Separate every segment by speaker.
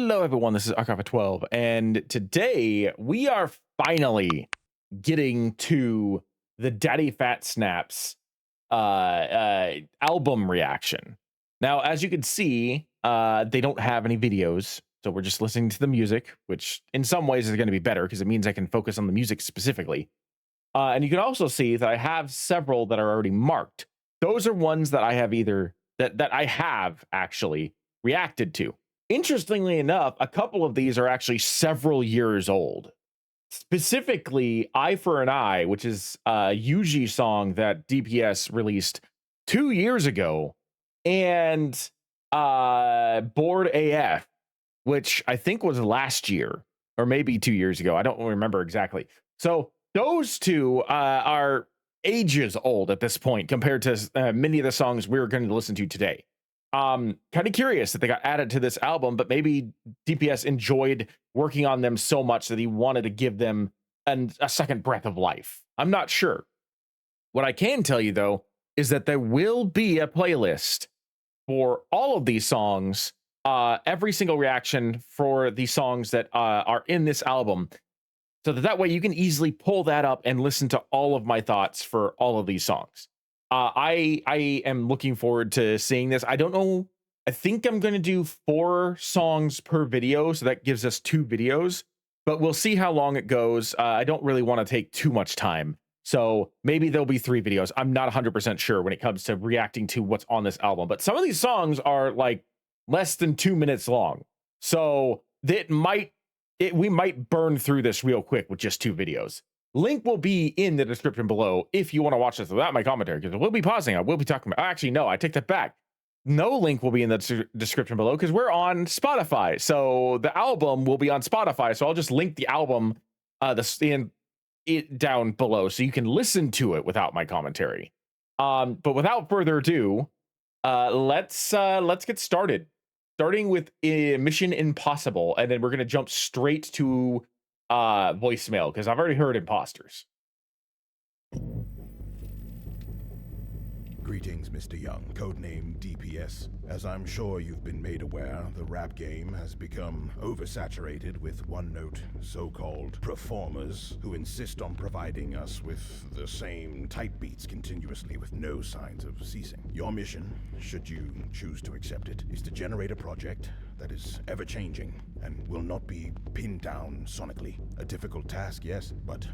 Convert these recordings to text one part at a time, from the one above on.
Speaker 1: Hello, everyone. This is Archive 12, and today we are finally getting to the Daddyphatsnaps album reaction. Now, as you can see, they don't have any videos, so we're just listening to the music, which in some ways is going to be better because it means I can focus on the music specifically. And you can also see that I have several that are already marked. Those are ones that I have that I have actually reacted to. Interestingly enough, a couple of these are actually several years old. Specifically, Eye for an Eye, which is a Yuji song that DPS released 2 years ago, and Bored AF, which I think was last year, or maybe 2 years ago. I don't remember exactly. So those two are ages old at this point compared to many of the songs we're going to listen to today. Kind of curious that they got added to this album, but maybe DPS enjoyed working on them so much that he wanted to give them a second breath of life. I'm not sure. What I can tell you, though, is that there will be a playlist for all of these songs, every single reaction for the songs that are in this album, so that way you can easily pull that up and listen to all of my thoughts for all of these songs. I am looking forward to seeing this. I don't know. I think I'm going to do 4 songs per video, so that gives us 2 videos, but we'll see how long it goes. I don't really want to take too much time, so maybe there'll be 3 videos. I'm not 100% sure when it comes to reacting to what's on this album, but some of these songs are like less than 2 minutes long, so we might burn through this real quick with just 2 videos. Link will be in the description below if you want to watch this without my commentary, because we'll be pausing. I will be talking about. Actually, no, I take that back. No link will be in the description below because we're on Spotify. So the album will be on Spotify. So I'll just link the album, it down below so you can listen to it without my commentary. But without further ado, let's get started. Starting with Mission Impossible, and then we're gonna jump straight to voicemail because I've already heard imposters.
Speaker 2: Greetings, Mr. Young, codename DPS. As I'm sure you've been made aware, the rap game has become oversaturated with one-note so-called performers who insist on providing us with the same type beats continuously with no signs of ceasing. Your mission, should you choose to accept it, is to generate a project that is ever-changing and will not be pinned down sonically. A difficult task, yes, but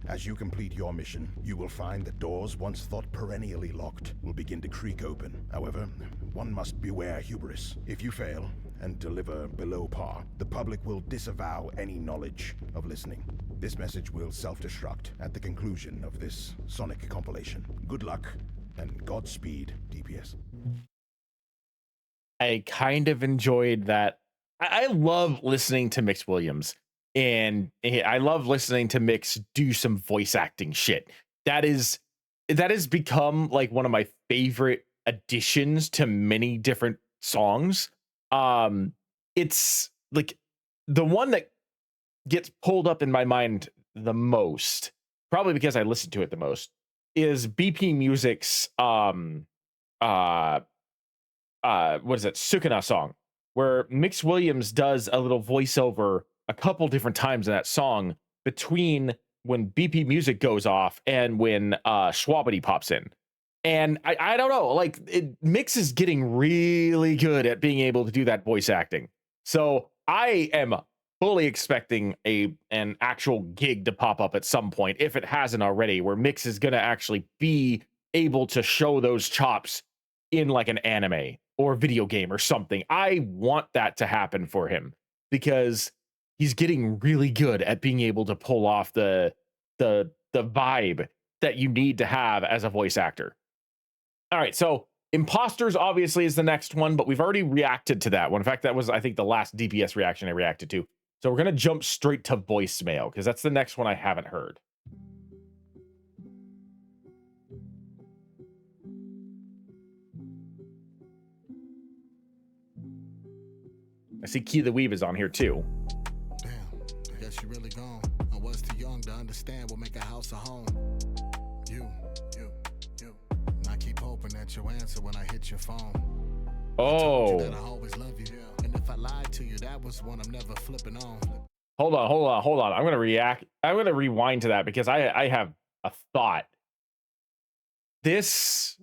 Speaker 2: as you complete your mission, you will find that doors once thought perennially locked will begin to creak open. However, one must beware hubris. If you fail and deliver below par, the public will disavow any knowledge of listening. This message will self-destruct at the conclusion of this sonic compilation. Good luck and Godspeed, DPS.
Speaker 1: I kind of enjoyed that. I love listening to Mix Williams, and I love listening to Mix do some voice acting shit. That has become like one of my favorite additions to many different songs. It's like the one that gets pulled up in my mind the most, probably because I listen to it the most, is BP Music's what is it, Sukuna song, where Mix Williams does a little voiceover a couple different times in that song between when BP Music goes off and when Schwabity pops in. And I don't know, like Mix is getting really good at being able to do that voice acting. So I am fully expecting an actual gig to pop up at some point, if it hasn't already, where Mix is gonna actually be able to show those chops in like an anime or video game or something. I want that to happen for him because he's getting really good at being able to pull off the vibe that you need to have as a voice actor. All right, so Imposters obviously is the next one, but we've already reacted to that one. In fact, that was, I think, the last DPS reaction I reacted to. So we're going to jump straight to voicemail because that's the next one I haven't heard. I see Key the Weave is on here too.
Speaker 3: Damn, I guess you really gone. I was too young to understand what make a house a home. You. And I keep hoping that you'll answer when I hit your phone.
Speaker 1: Oh.
Speaker 3: I always love you. And And if I lied to you, that was one I'm never flipping on.
Speaker 1: Hold on. I'm gonna rewind to that because I have a thought. This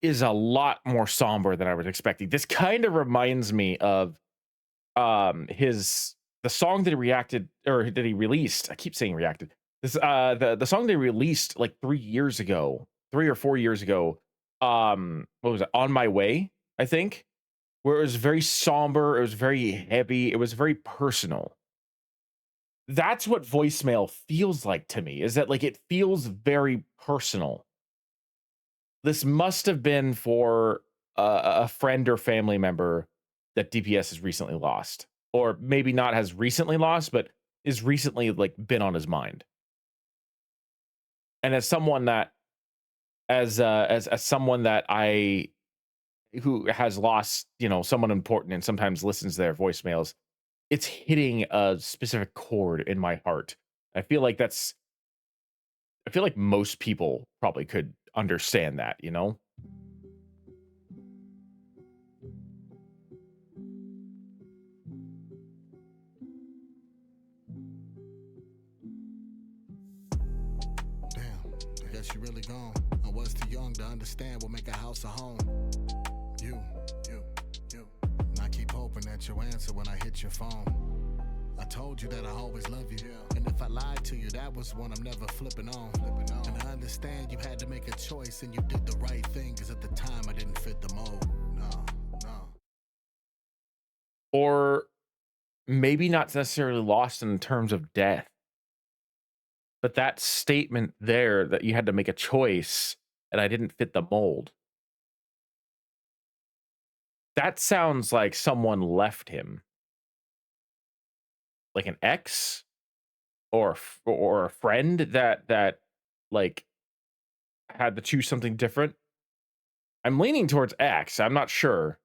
Speaker 1: is a lot more somber than I was expecting. This kind of reminds me of the song that he reacted or that he released. I keep saying reacted. This the song they released like 3 or 4 years ago. What was it? On My Way, I think, where it was very somber, it was very heavy, it was very personal. That's what voicemail feels like to me, is that like it feels very personal. This must have been for a friend or family member that DPS has recently lost, or maybe not has recently lost, but is recently like been on his mind. And as someone that, as someone that I who has lost, you know, someone important and sometimes listens to their voicemails, it's hitting a specific chord in my heart. I feel like that's I feel like most people probably could understand that, you know?
Speaker 3: Damn, I guess you really gone. I was too young to understand what make a house a home. You. And I keep hoping that you'll answer when I hit your phone. I told you that I always love you. And if I lied to you, that was one I'm never flipping on. And I understand you had to make a choice and you did the right thing, cause at the time I didn't fit the mold. No.
Speaker 1: Or maybe not necessarily lost in terms of death, but that statement there that you had to make a choice and I didn't fit the mold. That sounds like someone left him. Like an ex or a friend that like had to choose something different. I'm leaning towards ex. I'm not sure.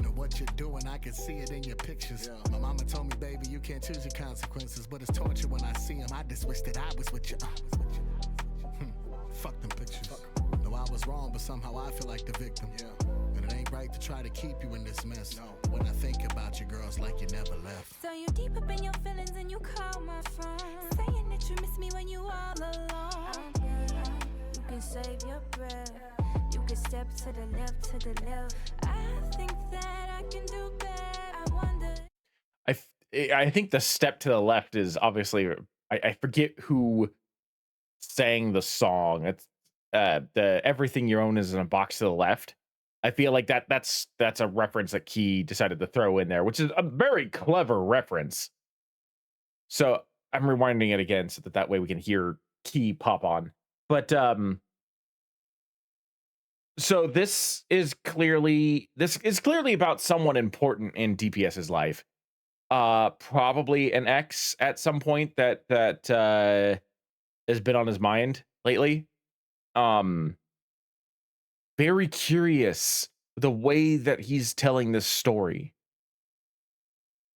Speaker 3: Know what you're doing, I can see it in your pictures. My mama told me, baby, you can't choose your consequences, but it's torture when I see them. I just wish that I was with you. Fuck them pictures. No, I was wrong, but somehow I feel like the victim. And it ain't right to try to keep you in this mess. When I think about you, girls, like you never left.
Speaker 4: So you deep up in your feelings and you call my phone, saying that you miss me when you all alone. You can save your breath. You can step to the left. I think that I can do better. I wonder.
Speaker 1: I think the step to the left is obviously I forget who sang the song. It's the everything you own is in a box to the left. I feel like that's a reference that Key decided to throw in there, which is a very clever reference. So I'm rewinding it again so that way we can hear Key pop on. But so this is clearly about someone important in DPS's life. Probably an ex at some point that has been on his mind lately. Very curious the way that he's telling this story.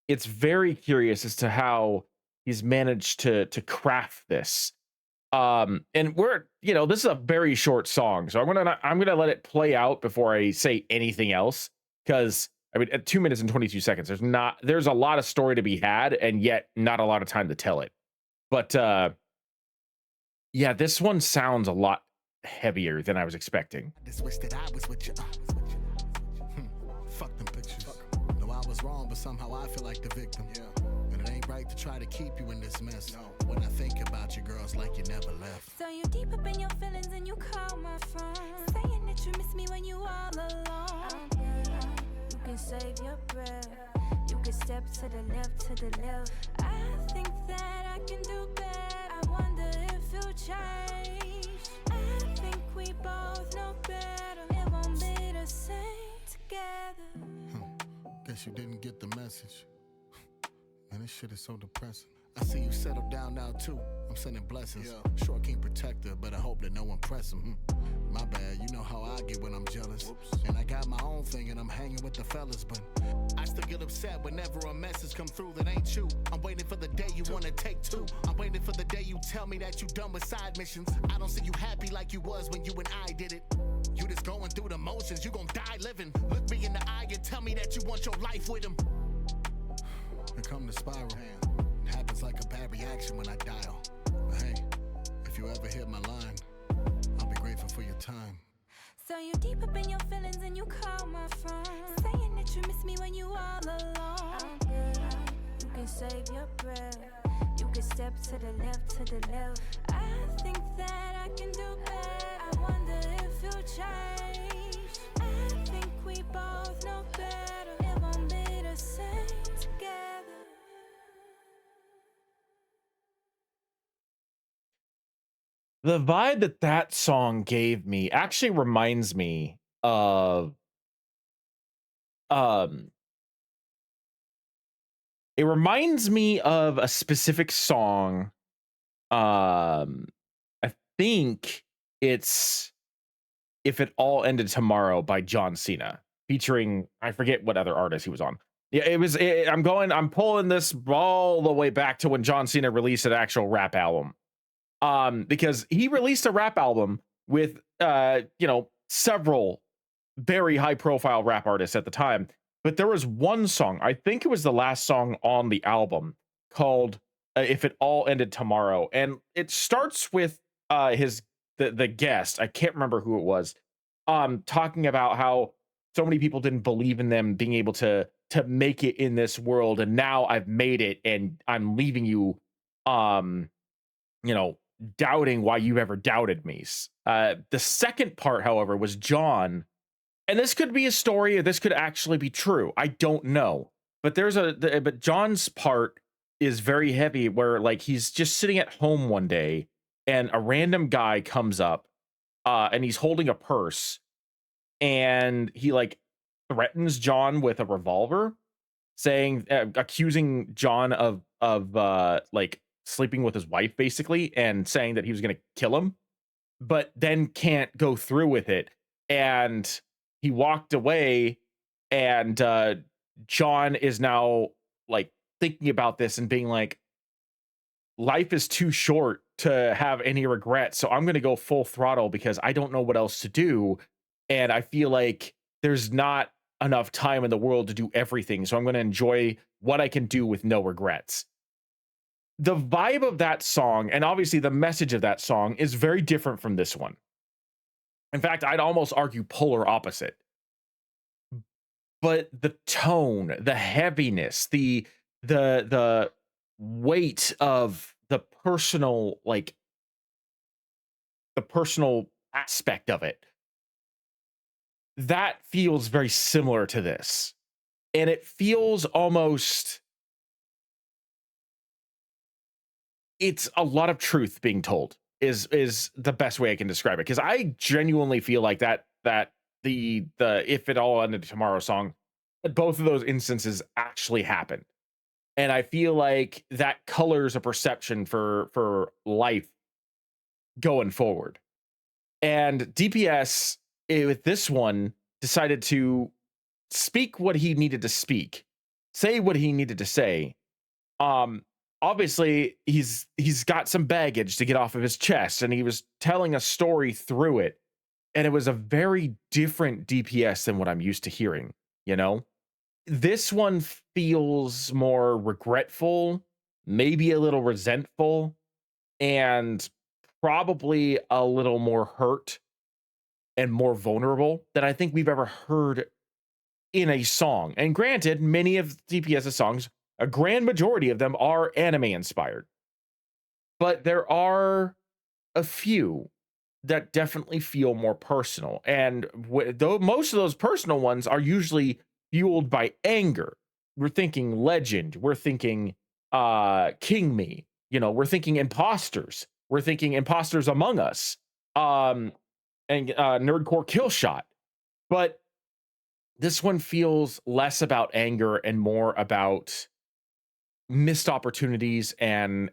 Speaker 1: It's very curious as to how he's managed to craft this. And we're, you know, this is a very short song, so I'm gonna let it play out before I say anything else, because I mean, at 2 minutes and 22 seconds, there's a lot of story to be had, and yet not a lot of time to tell it. But yeah, this one sounds a lot heavier than I was expecting.
Speaker 3: I just wish that I was with you. Fuck them pictures. No, I was wrong, but somehow I feel like the victim. And it ain't right to try to keep you in this mess. When I think about you, girls, like you never left.
Speaker 4: So you deep up in your feelings and you call my phone, saying that you miss me when you all alone. You can save your breath. You can step to the left. I think that I can do better. I wonder if you'll change. I think we both know better. It won't be the same together.
Speaker 3: Guess you didn't get the message. Man, this shit is so depressing. I see you settled down now too. I'm sending blessings. Sure can't protect her, but I hope that no one press him. My bad, you know how I get when I'm jealous. And I got my own thing and I'm hanging with the fellas, but I still get upset whenever a message come through that ain't you. I'm waiting for the day you wanna take two. I'm waiting for the day you tell me that you done with side missions. I don't see you happy like you was when you and I did it. You just going through the motions, you gon' die living. Look me in the eye and tell me that you want your life with him. Here come the spiral. It happens like a bad reaction when I dial. But hey, if you ever hit my line, I'll be grateful for your time.
Speaker 4: So you deep up in your feelings and you call my phone, saying that you miss me when you all alone. I'm good. You can save your breath. You can step to the left, to the left. I think that I can do better. I wonder if you'll change. I think we both know better. It won't be the same together.
Speaker 1: The vibe that that song gave me actually reminds me of um it reminds me of a specific song. I think it's If It All Ended Tomorrow by John Cena, featuring I forget what other artist he was on. Yeah, I'm pulling this all the way back to when John Cena released an actual rap album. Because he released a rap album with several very high profile rap artists at the time, but there was one song, I think it was the last song on the album, called If It All Ended Tomorrow, and it starts with his the guest, I can't remember who it was, talking about how so many people didn't believe in them being able to make it in this world, and now I've made it and I'm leaving you um doubting why you ever doubted me. The second part, however, was John, and this could be a story, or this could actually be true. I don't know, but but John's part is very heavy, where like he's just sitting at home one day, and a random guy comes up, and he's holding a purse, and he like threatens John with a revolver, saying accusing John of like sleeping with his wife basically, and saying that he was going to kill him, but then can't go through with it, and he walked away, and John is now like thinking about this and being like, life is too short to have any regrets, so I'm going to go full throttle because I don't know what else to do, and I feel like there's not enough time in the world to do everything, so I'm going to enjoy what I can do with no regrets. The vibe of that song, and obviously the message of that song, is very different from this one. In fact, I'd almost argue polar opposite. But the tone, the heaviness, the weight of the personal aspect of it, that feels very similar to this. And it feels almost, it's a lot of truth being told is the best way I can describe it, because I genuinely feel like that the If It All Ended Tomorrow song, both of those instances actually happened, and I feel like that colors a perception for life going forward. And DPS, with this one, decided to speak what he needed to speak, say what he needed to say. Obviously he's got some baggage to get off of his chest, and he was telling a story through it, and it was a very different DPS than what I'm used to hearing, you know? This one feels more regretful, maybe a little resentful, and probably a little more hurt and more vulnerable than I think we've ever heard in a song. And granted, many of DPS's songs, a grand majority of them, are anime inspired, but there are a few that definitely feel more personal, and though most of those personal ones are usually fueled by anger. We're thinking Legend, we're thinking King Me, we're thinking Imposters, we're thinking Imposters Among Us, and Nerdcore Kill Shot. But this one feels less about anger and more about missed opportunities and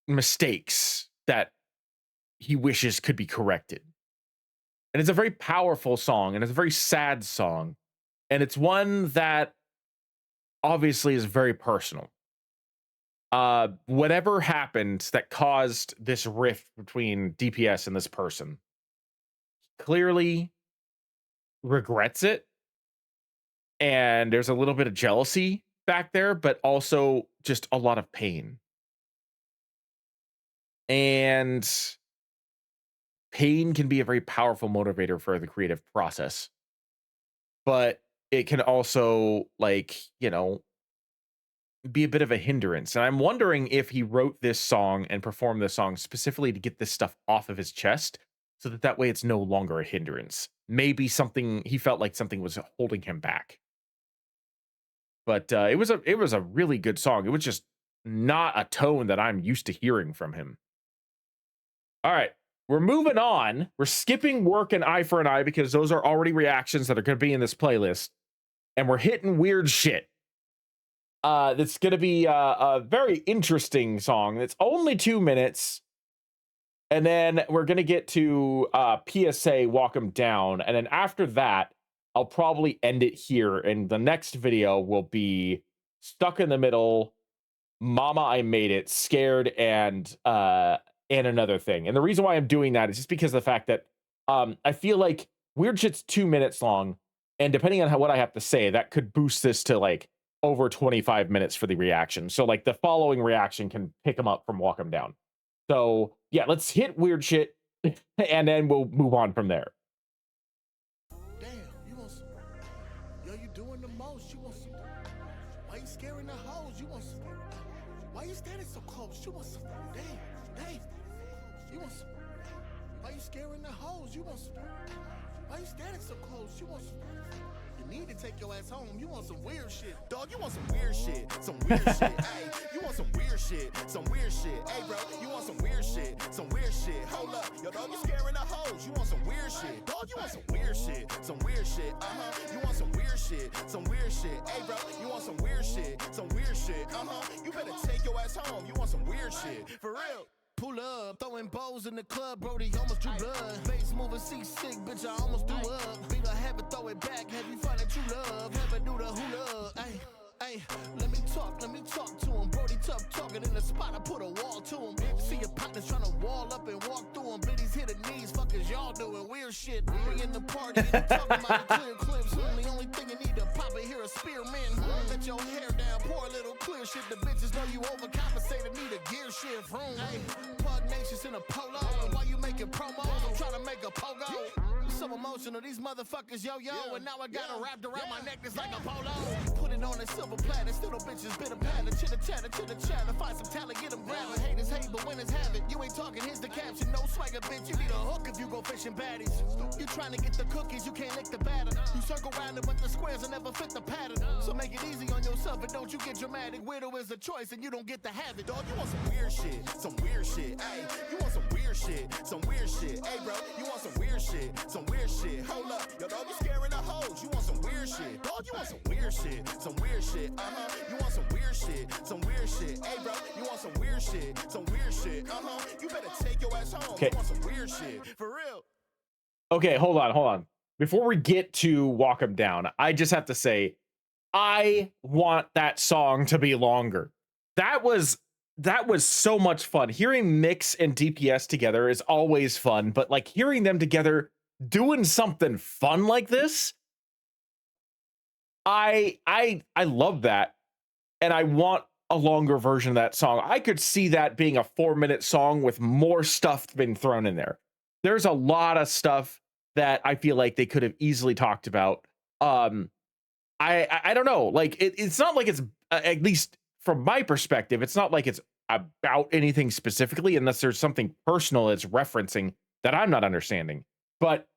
Speaker 1: mistakes that he wishes could be corrected. And it's a very powerful song, and it's a very sad song, and it's one that obviously is very personal. Whatever happened that caused this rift between DPS and this person, clearly regrets it, and there's a little bit of jealousy back there, but also just a lot of pain. And pain can be a very powerful motivator for the creative process, but it can also, like, be a bit of a hindrance. And I'm wondering if he wrote this song and performed this song specifically to get this stuff off of his chest so that way it's no longer a hindrance. Maybe something he felt like something was holding him back. But it was a really good song. It was just not a tone that I'm used to hearing from him. All right, we're moving on. We're skipping Work and Eye for an Eye because those are already reactions that are going to be in this playlist, and we're hitting weird shit. That's going to be a very interesting song. It's only 2 minutes, and then we're going to get to PSA Walk 'Em Down, and then after that, I'll probably end it here, and the next video will be Stuck in the Middle, Mama I Made It, Scared, and another thing. And the reason why I'm doing that is just because of the fact that I feel like weird shit's 2 minutes long, and depending on what I have to say, that could boost this to like over 25 minutes for the reaction. So like the following reaction can pick them up from Walk 'Em Down. So yeah, let's hit weird shit and then we'll move on from there.
Speaker 3: Damn, you want some? Yo, you doing the most. You want some? Why you scaring the hoes? You want some? Why you standing so close? You want some? Damn. You want some? Why you scaring the hoes? You want some? Why you standing so close? You want some? You need to take your ass home. You want some weird shit. Dog, you want some weird shit. Some weird shit. Hey, you want some weird shit. Some weird shit. Hey, bro, you want some weird shit. Some weird shit. Hold up. Yo, dog, you scaring the hoes. You want some weird shit. Dog, you want some weird shit. Some weird shit. You want some weird shit. Some weird shit. Hey, bro, you want some weird shit. Some weird shit. You better take your ass home. You want some weird shit. For real. Pull up, throwing bows in the club, Brody almost drew blood. Face moving, seasick, bitch, I almost threw up. Beat a habit, throw it back, have you find a true love? Have do the hula, ay, let me talk to him. Brody tough talking in the spot, I put a wall to him. See your partners trying to wall up and walk through him. Biddies hit the knees, fuck is y'all doing weird shit. We in the party, and talking about the clear clips. The only thing you need to pop it here is spearmint. Let your hair down, pour a little clear shit. The bitches know you overcompensated, need a gear shift. Ay, Pug Nations in a polo. Why you making promos? I'm trying to make a pogo. So emotional, these motherfuckers yo-yo. And now I got it wrapped around my neck, it's like a polo. Put it on a silver platter, still no bitches, bit of patter. Chitter-chatter, find some talent, get them grabbing. Haters hate, but winners have it. You ain't talking, here's the caption. No swagger, bitch, you need a hook if you go fishing baddies. You trying to get the cookies, you can't lick the batter. You circle around it, but the squares will never fit the pattern. So make it easy on yourself, and don't you get dramatic. Weirdo is a choice, and you don't get to have it. Dog, you want some weird shit, some weird shit. Ay, you want some weird shit, some weird shit. Hey, bro, you want some weird shit, some weird shit. Hold up, yo, dog, you scaring the hoes. You want some weird shit. Dog, you want some weird shit, some weird shit. You want some weird shit, some weird shit. Hey, bro, you want some weird shit, some weird shit. You better take your ass home.
Speaker 1: Okay.
Speaker 3: You want some weird shit, for real.
Speaker 1: Okay, hold on. Before we get to Walk 'Em Down, I just have to say, I want that song to be longer. That was so much fun. Hearing Mix and DPS together is always fun, but like hearing them together doing something fun like this, I love that, and I want a longer version of that song. I could see that being a 4-minute song with more stuff being thrown in there. There's a lot of stuff that I feel like they could have easily talked about. I don't know. Like it's not like it's at least from my perspective, it's not like it's about anything specifically, unless there's something personal it's referencing that I'm not understanding. But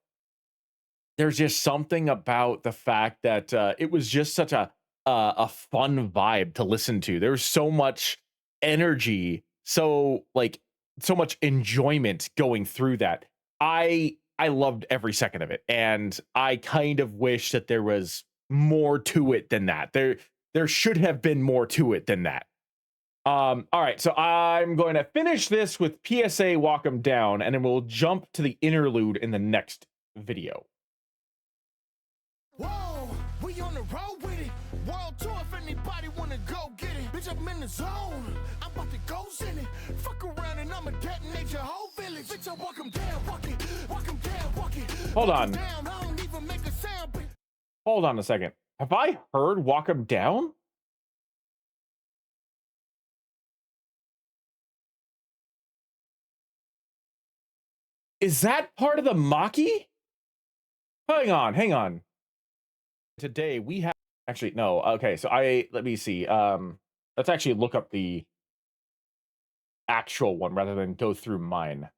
Speaker 1: there's just something about the fact that it was just such a fun vibe to listen to. There's so much energy, so much enjoyment going through that. I loved every second of it, and I kind of wish that there was more to it than that. There should have been more to it than that. All right, so I'm going to finish this with PSA Walk 'Em Down, and then we'll jump to the interlude in the next video.
Speaker 3: Whoa, we on the road with it. World tour finna anybody wanna go get it. Bitch, I'm in the zone. I'm about to go in it. Fuck around and I'ma detonate your whole village. Bitch, I walk 'em down, walk it. Walk 'em down, walk it.
Speaker 1: Hold
Speaker 3: Walk 'em
Speaker 1: on.
Speaker 3: down, I don't even make a sound, bitch.
Speaker 1: Hold on a second. Have I heard Walk 'Em Down? Is that part of the Maki? Hang on. Today we have actually no. Okay, so let me see. Let's actually look up the actual one rather than go through mine.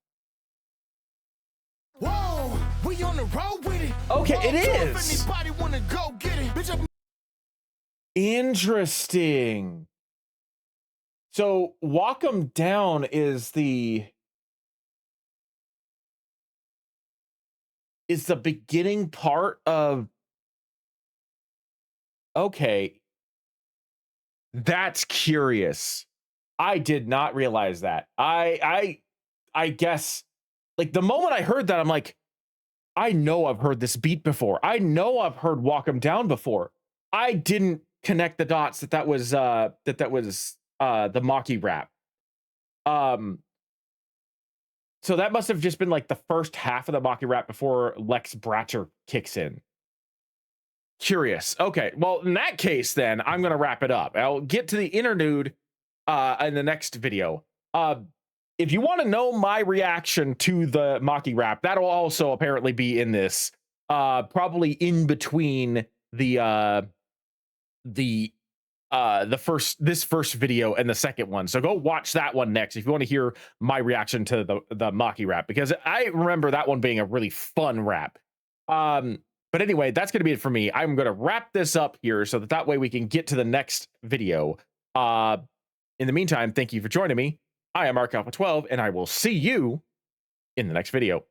Speaker 3: Whoa, we on the road with it.
Speaker 1: Okay, it
Speaker 3: Whoa,
Speaker 1: is.
Speaker 3: If anybody wanna go get it. Bitch, I'm
Speaker 1: Interesting. So Walk 'Em Down is the beginning part of. Okay, that's curious. I did not realize that. I guess like the moment I heard that, I'm like, I know I've heard this beat before. I know I've heard Walk 'Em Down before. I didn't connect the dots that was the Maki rap. So that must have just been like the first half of the Maki rap before Lex Bratcher kicks in. Curious. Okay, well, in that case, then I'm gonna wrap it up. I'll get to the interlude in the next video. If you want to know my reaction to the Maki rap, that'll also apparently be in this. Probably in between the first video and the second one. So go watch that one next if you want to hear my reaction to the Maki rap, because I remember that one being a really fun rap. But anyway, that's going to be it for me. I'm going to wrap this up here so that way we can get to the next video. In the meantime, thank you for joining me. I am Mark Alpha 12, and I will see you in the next video.